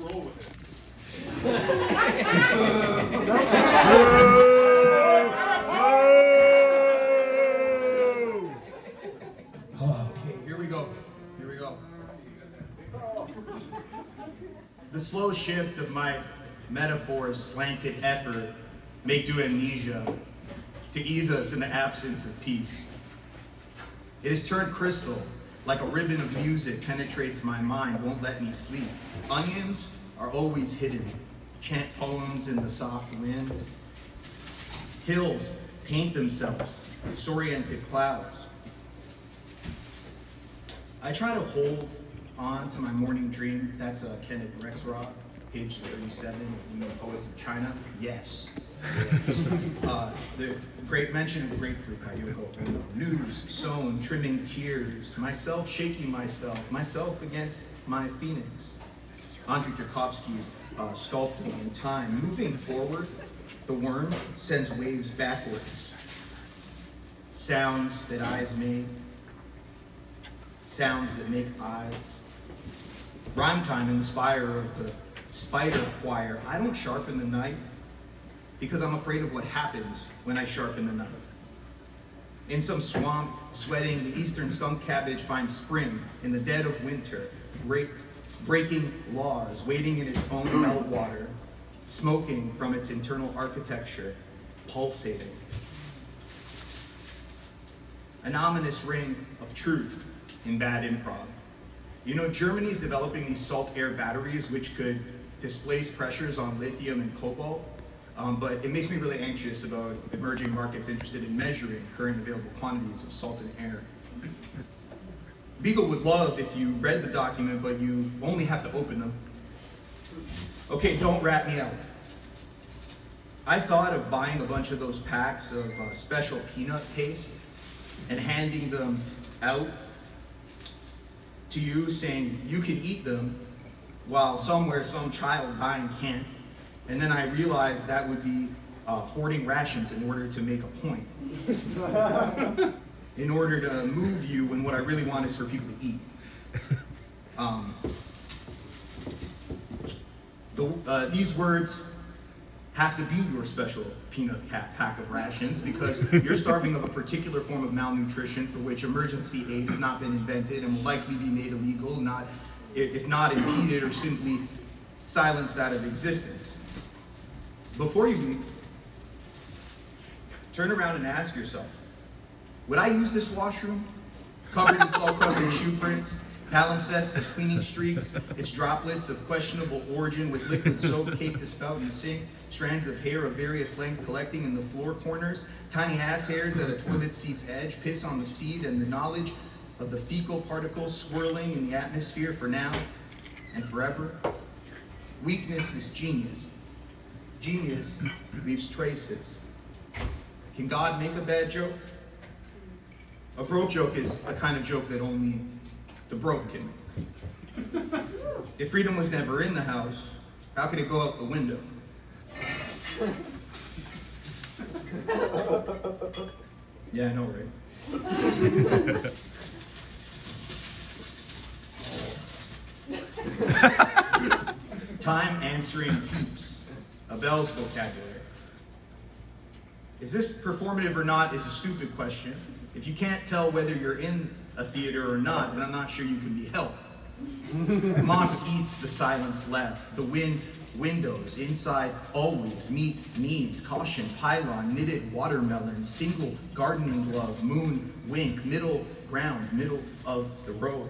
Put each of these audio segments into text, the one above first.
roll with it. Okay, here we go. The slow shift of my metaphor's slanted effort make to amnesia to ease us in the absence of peace. It has turned crystal, like a ribbon of music penetrates my mind, won't let me sleep. Onions are always hidden, chant poems in the soft wind. Hills paint themselves, disoriented clouds. I try to hold on to my morning dream. That's Kenneth Rexroth, page 37 of Women Poets of China. Yes. The great mention of the grapefruit by Yoko Ono. News, sown, trimming tears, myself shaking myself against my phoenix. Andrei Tarkovsky's sculpting in time. Moving forward, the worm sends waves backwards. Sounds that eyes make. Sounds that make eyes. Rhyme time in the spire of the spider choir. I don't sharpen the knife because I'm afraid of what happens when I sharpen the knife. In some swamp, sweating, the eastern skunk cabbage finds spring in the dead of winter, breaking laws, wading in its own meltwater, smoking from its internal architecture, pulsating. An ominous ring of truth in bad improv. You know, Germany's developing these salt air batteries which could displace pressures on lithium and cobalt, but it makes me really anxious about emerging markets interested in measuring current available quantities of salt in air. Beagle would love if you read the document, but you only have to open them. Okay, don't rat me out. I thought of buying a bunch of those packs of special peanut paste and handing them out to you, saying you can eat them while somewhere some child dying can't. And then I realized that would be hoarding rations in order to make a point. In order to move you when what I really want is for people to eat. These words have to be your special peanut pack of rations because you're starving of a particular form of malnutrition for which emergency aid has not been invented and will likely be made illegal, if not impeded or simply silenced out of existence. Before you leave, turn around and ask yourself, would I use this washroom? Covered in salt-crusted shoe prints, palimpsests of cleaning streaks, its droplets of questionable origin with liquid soap caked to spout and sink, strands of hair of various length collecting in the floor corners, tiny ass hairs at a toilet seat's edge, piss on the seat, and the knowledge of the fecal particles swirling in the atmosphere for now and forever. Weakness is genius. Genius leaves traces. Can God make a bad joke? A broke joke is a kind of joke that only the broke can make. If freedom was never in the house, how could it go out the window? Yeah, I know, right? Time answering keeps, a Bell's vocabulary. Is this performative or not is a stupid question. If you can't tell whether you're in a theater or not, then I'm not sure you can be helped. Moss eats the silence left, the wind windows, inside always, meat needs, caution, pylon, knitted watermelon, single gardening glove, moon, wink, middle ground, middle of the road.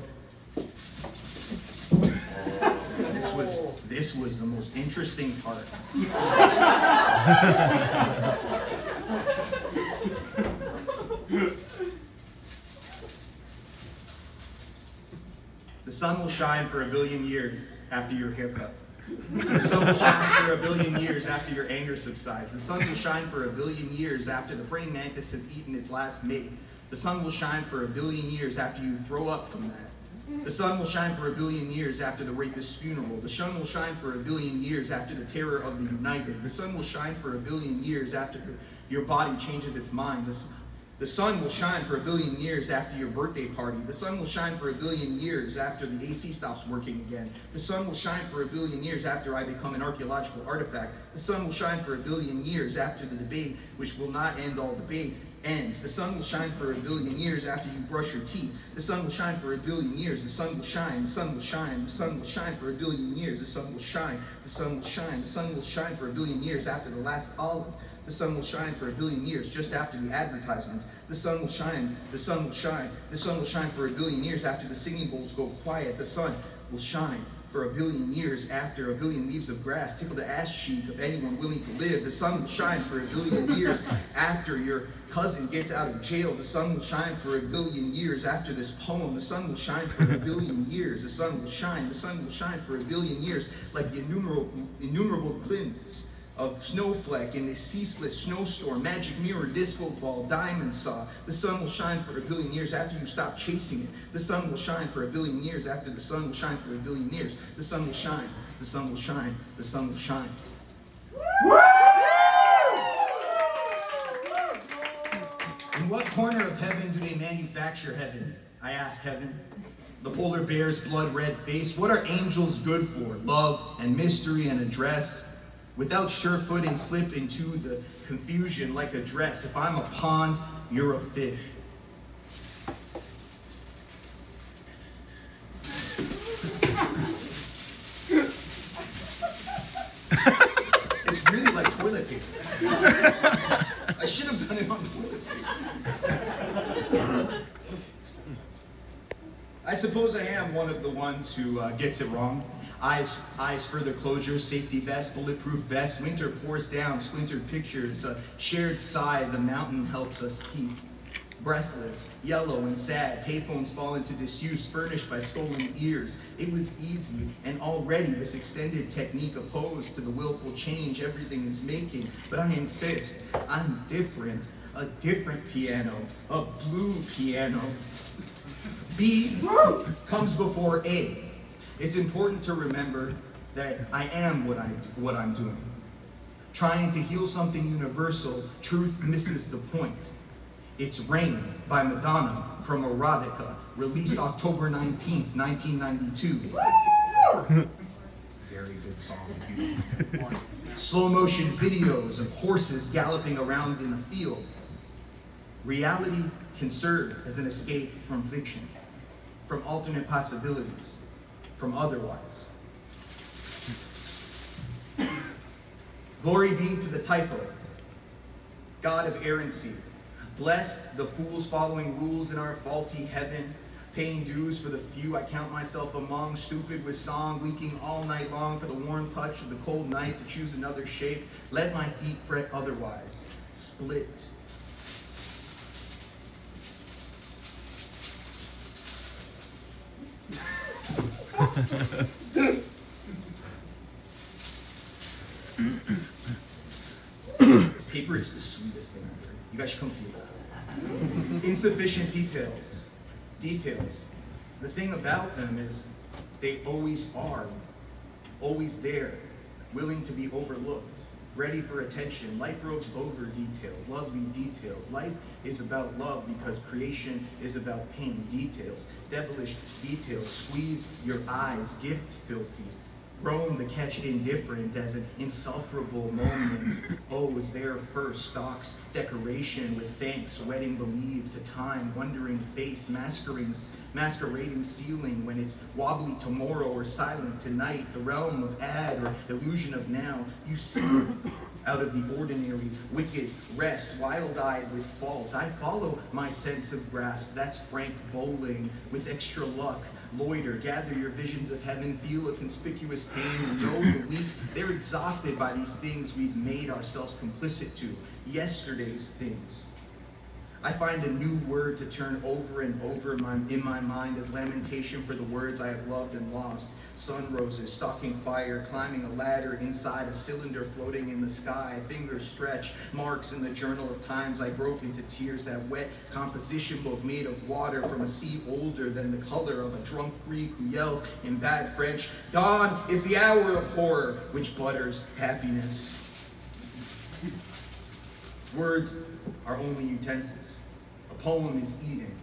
This was the most interesting part. The sun will shine for a billion years after your haircut. The sun will shine for a billion years after your anger subsides. The sun will shine for a billion years after the praying mantis has eaten its last mate. The sun will shine for a billion years after you throw up from that. The sun will shine for a billion years after the rapist's funeral. The sun will shine for a billion years after the terror of the United. The sun will shine for a billion years after your body changes its mind. The sun will shine for 1 billion years after your birthday party. The sun will shine for 1 billion years after the AC stops working again. The sun will shine for 1 billion years after I become an archaeological artifact. The sun will shine for 1 billion years after the debate, which will not end all debates, ends. The sun will shine for 1 billion years after you brush your teeth. The sun will shine for 1 billion years. The sun will shine. The sun will shine. The sun will shine for 1 billion years. The sun will shine. The sun will shine. The sun will shine for 1 billion years after the last olive. The sun will shine for 1 billion years just after the advertisements. The sun will shine. The sun will shine. The sun will shine for 1 billion years after the singing bowls go quiet. The sun will shine for 1 billion years after 1 billion leaves of grass tickle the ass cheek of anyone willing to live. The sun will shine for 1 billion years after your cousin gets out of jail. The sun will shine for 1 billion years after this poem. The sun will shine for 1 billion years. The sun will shine. The sun will shine for 1 billion years like the innumerable glints of snowflake in this ceaseless snowstorm, magic mirror, disco ball, diamond saw. The sun will shine for 1 billion years after you stop chasing it. The sun will shine for 1 billion years after the sun will shine for 1 billion years. The sun will shine. The sun will shine. The sun will shine. In what corner of heaven do they manufacture heaven? I ask heaven. The polar bear's blood red face. What are angels good for? Love and mystery and address. Without sure-footing, slip into the confusion like a dress. If I'm a pond, you're a fish. It's really like toilet paper. I should have done it on toilet paper. I suppose I am one of the ones who gets it wrong. Eyes for the closure, safety vest, bulletproof vest. Winter pours down, splintered pictures, a shared sigh the mountain helps us keep. Breathless, yellow and sad, payphones fall into disuse, furnished by stolen ears. It was easy, and already this extended technique opposed to the willful change everything is making. But I insist, I'm different. A different piano, a blue piano. B comes before A. It's important to remember that I am what I'm doing. Trying to heal something universal, truth misses the point. It's Rain by Madonna from Erotica, released October 19th, 1992. Very good song if you don't know. Slow motion videos of horses galloping around in a field. Reality can serve as an escape from fiction, from alternate possibilities, from otherwise. Glory be to the typo, God of errancy. Blessed the fools following rules in our faulty heaven, paying dues for the few I count myself among, stupid with song, leaking all night long for the warm touch of the cold night to choose another shape. Let my feet fret otherwise, split. This paper is the sweetest thing I've heard. You guys should come feel that. Insufficient details. Details. The thing about them is they always are, always there, willing to be overlooked, ready for attention. Life roves over details, lovely details. Life is about love because creation is about pain. Details, devilish details. Squeeze your eyes, gift filthy. Roam the catch indifferent as an insufferable moment. Oh, is there first stalks decoration with thanks, wedding believed to time, wondering face, masquerading ceiling when it's wobbly tomorrow or silent tonight, the realm of ad or illusion of now. You see out of the ordinary, wicked rest, wild-eyed with fault. I follow my sense of grasp. That's frank bowling with extra luck. Loiter, gather your visions of heaven, feel a conspicuous pain, and know the weak. They're exhausted by these things we've made ourselves complicit to, yesterday's things. I find a new word to turn over and over in my mind as lamentation for the words I have loved and lost. Sun roses, stalking fire, climbing a ladder inside a cylinder floating in the sky. Fingers stretch, marks in the journal of times I broke into tears. That wet composition book made of water from a sea older than the color of a drunk Greek who yells in bad French, "Dawn is the hour of horror which butters happiness." Words are only utensils. poem is Eden.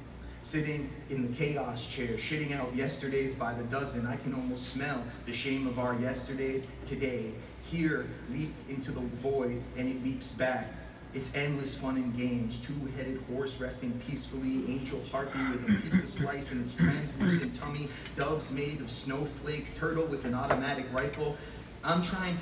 Sitting in the chaos chair, shitting out yesterdays by the dozen, I can almost smell the shame of our yesterdays today. Here, leap into the void, and it leaps back. It's endless fun and games, two-headed horse resting peacefully, angel harpy with a pizza slice in its translucent tummy, doves made of snowflake, turtle with an automatic rifle. I'm trying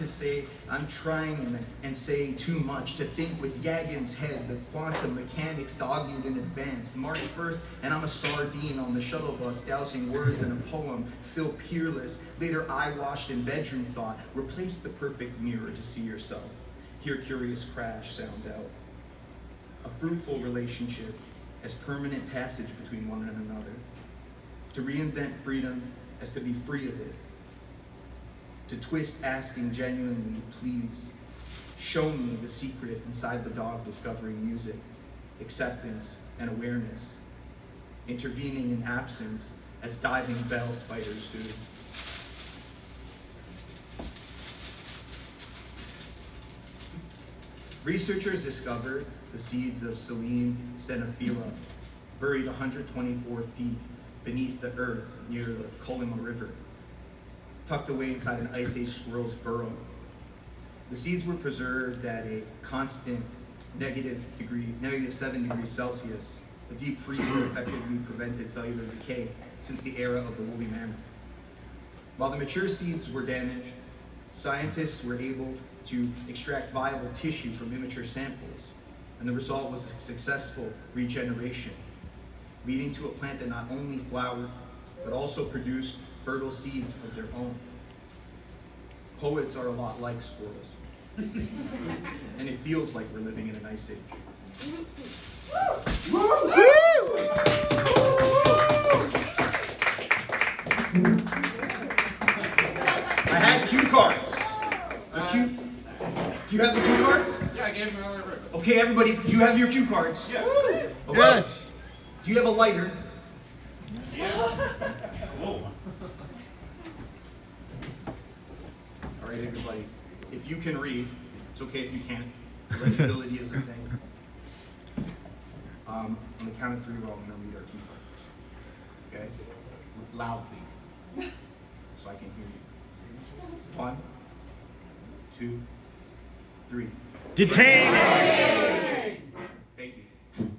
and say too much, to think with Gagin's head, the quantum mechanics dogged in advance. March 1st, and I'm a sardine on the shuttle bus, dousing words in a poem, still peerless. Later, eye-washed in bedroom thought, replace the perfect mirror to see yourself. Hear curious crash sound out. A fruitful relationship as permanent passage between one and another. To reinvent freedom as to be free of it. To twist asking genuinely, please, show me the secret inside the dog discovering music, acceptance and awareness, intervening in absence as diving bell spiders do. Researchers discovered the seeds of Selene stenophila, buried 124 feet beneath the earth near the Colima River, tucked away inside an Ice Age squirrel's burrow. The seeds were preserved at a constant negative 7 degrees Celsius, a deep freeze that effectively prevented cellular decay since the era of the woolly mammoth. While the mature seeds were damaged, scientists were able to extract viable tissue from immature samples, and the result was a successful regeneration, leading to a plant that not only flowered, but also produced fertile seeds of their own. Poets are a lot like squirrels, and it feels like we're living in an ice age. I had cue cards. Do you have the cue cards? Yeah, I gave them earlier. Okay, everybody, do you have your cue cards? Yeah. Okay. Yes. Do you have a lighter? Yeah. Whoa. All right, everybody, if you can read, it's okay if you can't. Legibility is a thing. On the count of three, we're all going to read our cue cards. Okay? Loudly, so I can hear you. 1, 2, 3. Detain! Thank you. Thank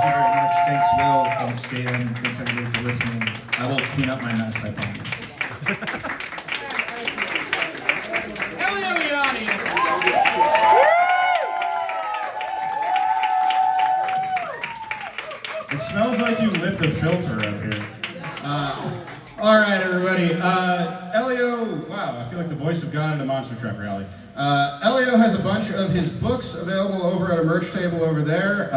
you very much. Thanks, Will. Thanks, JM. Thanks, everybody, for listening. I will clean up my mess, I promise. Ianni. It smells like you lit the filter up here. All right, everybody. Elio, wow, I feel like the voice of God at a monster truck rally. Elio has a bunch of his books available over at a merch table over there.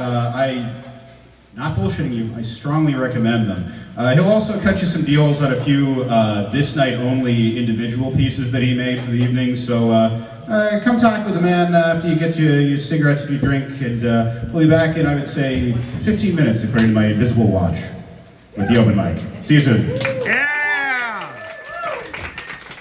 Not bullshitting you, I strongly recommend them. He'll also cut you some deals on a few this night only individual pieces that he made for the evening, so come talk with the man after you get your cigarettes and your drink, and we'll be back in, I would say, 15 minutes according to my invisible watch with the open mic. See you soon. Yeah.